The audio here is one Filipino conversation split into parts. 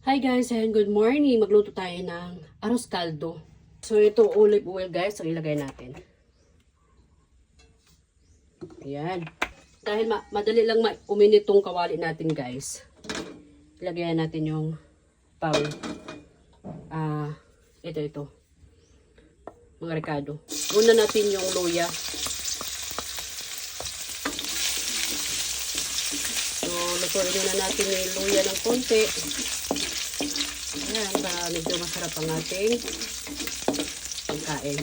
Hi guys and good morning. Magluto tayo ng arroz caldo. So ito olive oil guys, ang ilagay natin. Ayan. Dahil madali lang uminit tong kawali natin guys. Ilagay natin yung pang ito. Mga rekado. Una natin yung luya. So lutuin na natin yung luya ng konti. Ayan, para medyo masarap ang ating pagkain.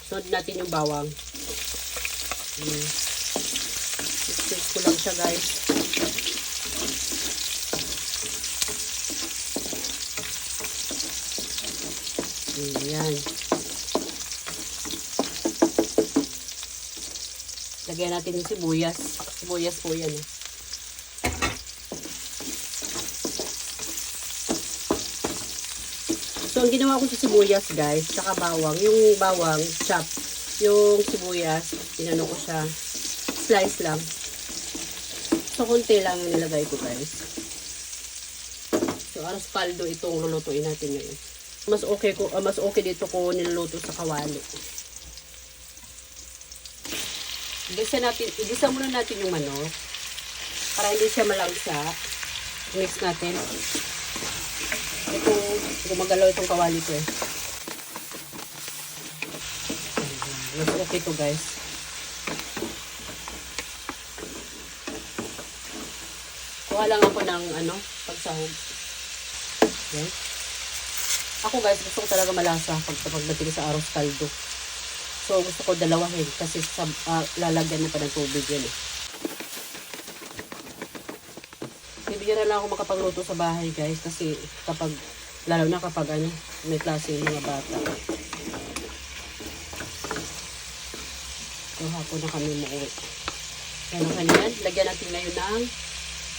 Sunod natin yung bawang. Mix ko lang siya guys. Ayan. Lagyan natin yung sibuyas. Sibuyas po yan. So, ang ginawa ko sa sibuyas, guys, saka bawang. Yung bawang, chop. Yung sibuyas, inano ko siya. Slice lang. So, konti lang yung nilagay ko, guys. So, arroz caldo itong lulutuin natin ngayon. Mas okay dito ko niluluto sa kawali. Igisa muna natin yung manok. Para hindi siya malangsa. Mix natin. Gumagalaw itong kawali ko eh. Mas okay ito guys. Kuha lang ako ng pagsahog. Yan. Ako guys, gusto ko talaga malasa pagdating sa arroz caldo. So gusto ko dalawahin kasi lalagyan na pa ng tubig yan eh. Bibigyan na lang ako makapagluto sa bahay guys kasi lalo na kapag may klase yung mga bata. So hapon na kami muuwi. Yan. Lagyan natin ngayon ng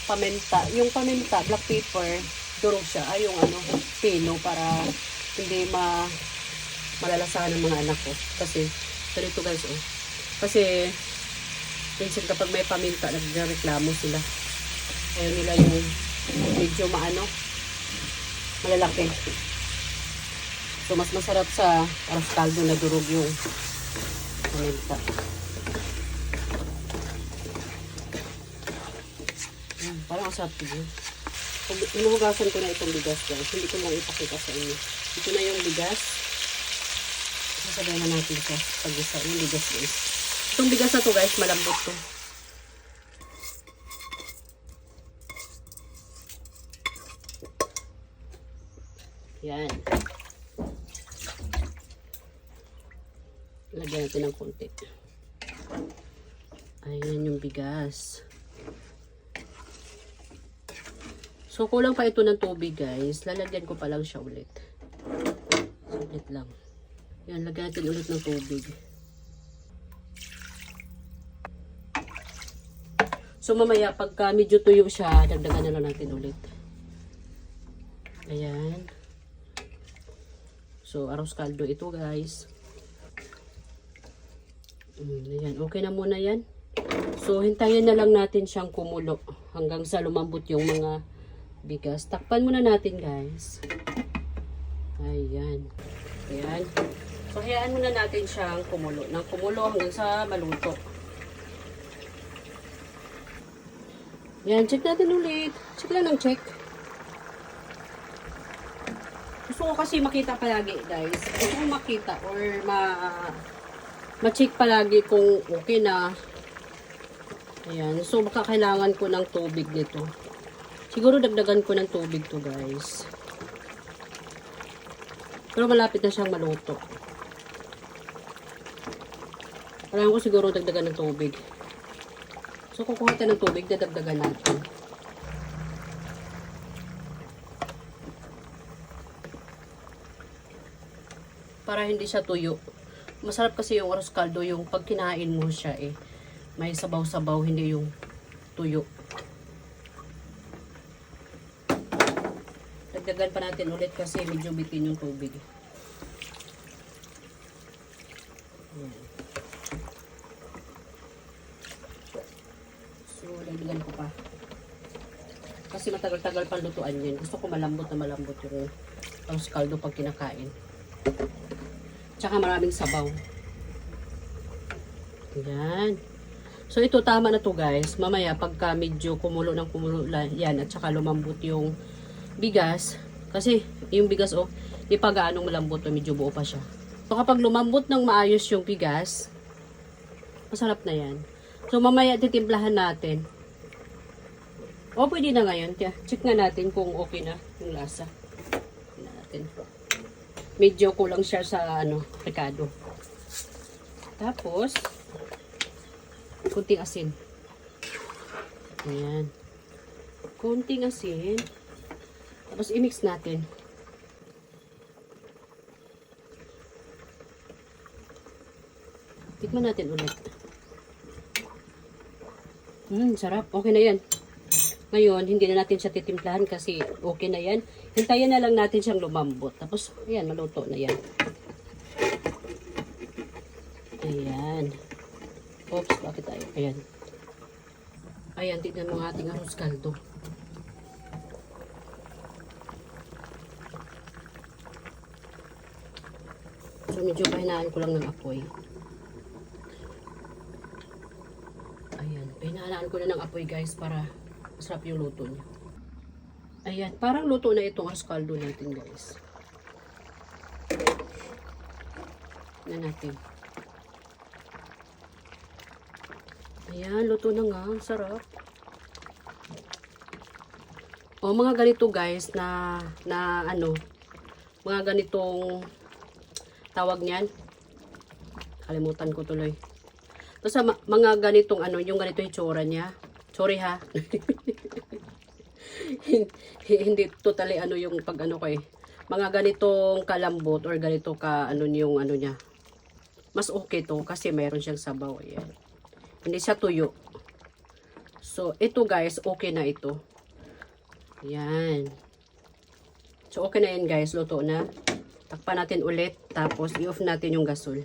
paminta. Yung paminta, black pepper, durog siya. Yung pino para hindi malalasahan ng mga anak ko. Kasi, ganito guys Kasi, minsan kapag may paminta, nagreklamo sila. Ayaw nila yung medyo malalaki. So, mas masarap sa arroz caldo na durog yung paminta. Parang ang sarap ito. Inuhugasan ko na itong bigas guys. Hindi ko lang ipakita sa inyo. Ito na yung bigas. Sasabay na natin sa pag-isa yung bigas guys. Itong bigas na to guys, malambot to. Yan. Lagyan natin ng konti. Ayan yung bigas. So, kulang pa ito ng tubig, guys. Lalagyan ko pa lang siya ulit. Saglit lang. Yan, lagyan natin ulit ng tubig. So, mamaya, pagka medyo tuyo siya, dagdagan na lang natin ulit. Ayan. So, arroz caldo ito, guys. Ayan, okay na muna yan. So, hintayin na lang natin siyang kumulo hanggang sa lumambot yung mga bigas. Takpan muna natin guys. Ayan. Ayan. So, hayaan muna natin siyang kumulo. Nang kumulo hanggang sa maluto. Ayan. Check natin ulit. Check lang ng check. Gusto ko kasi makita palagi guys. Gusto ko makita or ma-check palagi kung okay na. Ayan. So, baka kailangan ko ng tubig nito. Siguro dagdagan ko ng tubig to guys. Pero malapit na siyang maluto. Kailangan ko siguro dagdagan ng tubig. So kukuha tayo ng tubig, dadagdagan natin. Para hindi siya tuyo. Masarap kasi yung arroz caldo, yung pag kinain mo siya may sabaw-sabaw, hindi yung tuyo. Dagdagan pa natin ulit kasi medyo bitin yung tubig. Ayan. So, dagdagan ko pa. Kasi matagal matagal pang lutuan yan. Gusto ko malambot na malambot yung arroz caldo pag kinakain. Tsaka maraming sabaw. Ayan. So ito tama na to guys. Mamaya pagka medyo kumulo ng kumulo yan at saka lumambot yung bigas. Kasi yung bigas di pa gaanong malambot o medyo buo pa siya. So kapag lumambot ng maayos yung bigas, masarap na yan. So mamaya titimplahan natin. O pwede na ngayon. Check nga natin kung okay na yung lasa. Tingnan natin. Medyo kulang siya sa rekado. Tapos kunting asin. Ayan. Kunting asin. Tapos i-mix natin. Tikman natin ulit. Sarap. Okay na yan. Ngayon, hindi na natin siya titimplahan kasi okay na yan. Hintayin na lang natin siyang lumambot. Tapos, ayan, maluto na yan. Ayan. Oops, bakit tayo? Ayan. Ayan, tignan mo ang ating arroz caldo. So, medyo pahinaan ko lang ng apoy. Ayan, pahinaan ko na ng apoy guys para masarap yung luto niya. Ayan, parang luto na itong arroz caldo natin guys. Tignan natin. Ayan, luto na nga. Sarap. O, mga ganito guys na mga ganitong tawag niyan. Kalimutan ko tuloy. Tapos mga ganitong yung ganito yung tsura niya. Sorry ha. Hindi totally yung pag ko eh. Mga ganitong kalambot or ganito yung niya. Mas okay to kasi mayroon siyang sabaw. Ayan. Hindi siya tuyo. So, ito guys, okay na ito. Ayan. So, okay na yan guys. Luto na. Takpan natin ulit. Tapos, i-off natin yung gasol.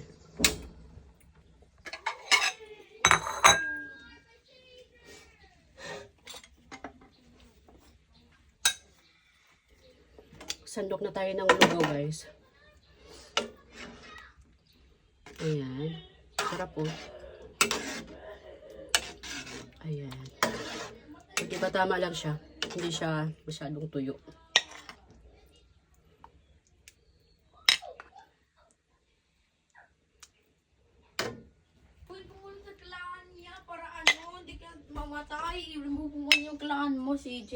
Sandok na tayo ng lugaw guys. Ayan. Sarap po. Ayan. So, diba tama lang siya? Hindi siya masyadong tuyo. Para hindi ka mamatay. I-remove mo yung kailangan mo, CJ.